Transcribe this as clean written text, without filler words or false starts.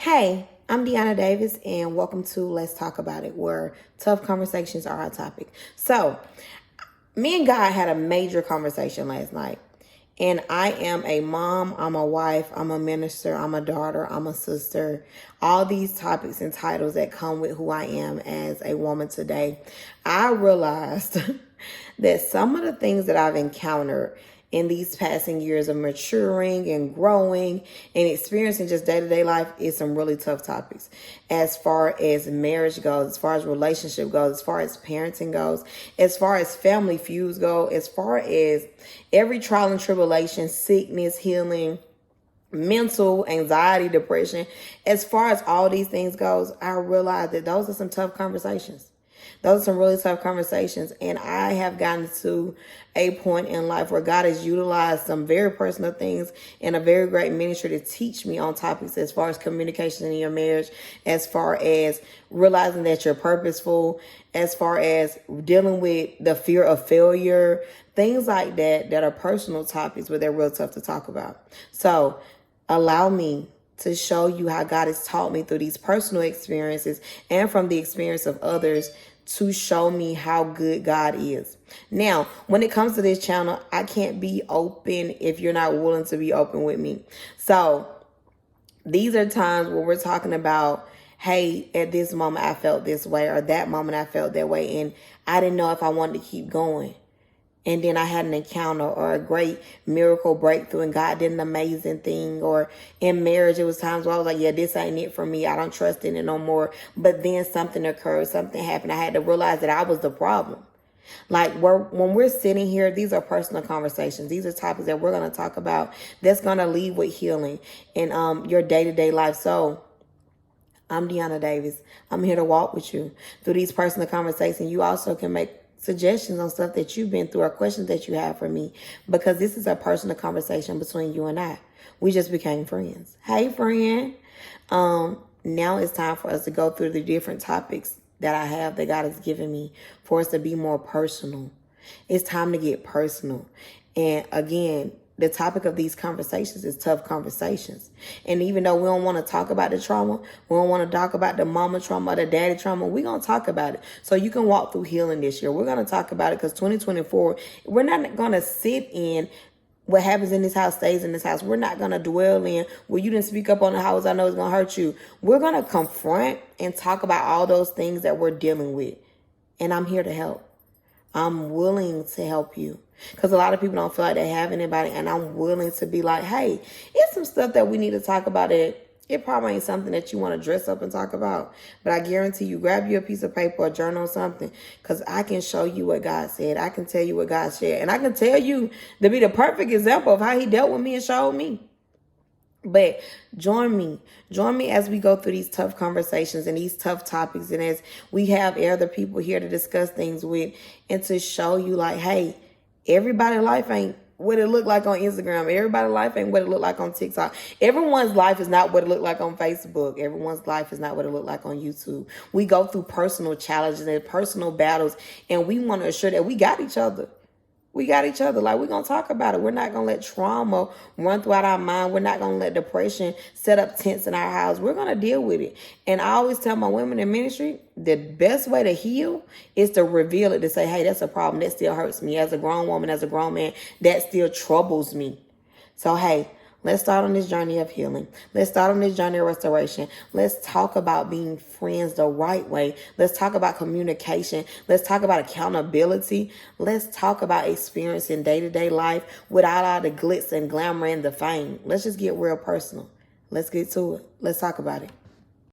Hey, I'm Deanna Davis, and welcome to Let's Talk About It, where tough conversations are our topic. So, me and God had a major conversation last night. And I am a mom, I'm a wife, I'm a minister, I'm a daughter, I'm a sister. All these topics and titles that come with who I am as a woman today. I realized that some of the things that I've encountered in these passing years of maturing and growing and experiencing just day-to-day life is some really tough topics. As far as marriage goes, as far as relationship goes, as far as parenting goes, as far as family feuds go, as far as every trial and tribulation, sickness, healing, mental, anxiety, depression, as far as all these things goes, I realize that those are some tough conversations. Those are some really tough conversations. And I have gotten to a point in life where God has utilized some very personal things in a very great ministry to teach me on topics as far as communication in your marriage, as far as realizing that you're purposeful, as far as dealing with the fear of failure, things like that are personal topics, but they're real tough to talk about. So allow me to show you how God has taught me through these personal experiences and from the experience of others to show me how good God is. Now, when it comes to this channel, I can't be open if you're not willing to be open with me. So these are times where we're talking about, hey, at this moment I felt this way, or that moment I felt that way, and I didn't know if I wanted to keep going. And then I had an encounter or a great miracle breakthrough and God did an amazing thing. Or in marriage, it was times where I was like, yeah, this ain't it for me. I don't trust in it no more. But then something occurred, something happened. I had to realize that I was the problem. Like when we're sitting here, these are personal conversations. These are topics that we're going to talk about that's going to lead with healing in your day-to-day life. So I'm Deanna Davis. I'm here to walk with you through these personal conversations. You also can make suggestions on stuff that you've been through or questions that you have for me, because this is a personal conversation between you and I. We just became friends. Hey, friend. Now it's time for us to go through the different topics that I have that God has given me for us to be more personal. It's time to get personal. And again, the topic of these conversations is tough conversations. And even though we don't want to talk about the trauma, we don't want to talk about the mama trauma, the daddy trauma, we're going to talk about it. So you can walk through healing this year. We're going to talk about it because 2024, we're not going to sit in what happens in this house stays in this house. We're not going to dwell in, well, you didn't speak up on the house, I know it's going to hurt you. We're going to confront and talk about all those things that we're dealing with. And I'm here to help. I'm willing to help you. Because a lot of people don't feel like they have anybody, and I'm willing to be like, hey, it's some stuff that we need to talk about. It probably ain't something that you want to dress up and talk about. But I guarantee you, grab you a piece of paper, a journal, or something, because I can show you what God said. I can tell you what God said. And I can tell you to be the perfect example of how he dealt with me and showed me. But join me as we go through these tough conversations and these tough topics, and as we have other people here to discuss things with, and to show you like, hey, everybody's life ain't what it look like on Instagram. Everybody's life ain't what it look like on TikTok. Everyone's life is not what it look like on Facebook. Everyone's life is not what it look like on YouTube. We go through personal challenges and personal battles, and we want to assure that we got each other. We got each other. Like, we're going to talk about it. We're not going to let trauma run throughout our mind. We're not going to let depression set up tents in our house. We're going to deal with it. And I always tell my women in ministry, the best way to heal is to reveal it, to say, hey, that's a problem. That still hurts me. As a grown woman, as a grown man, that still troubles me. So, hey, let's start on this journey of healing. Let's start on this journey of restoration. Let's talk about being friends the right way. Let's talk about communication. Let's talk about accountability. Let's talk about experiencing day-to-day life without all the glitz and glamour and the fame. Let's just get real personal. Let's get to it. Let's talk about it.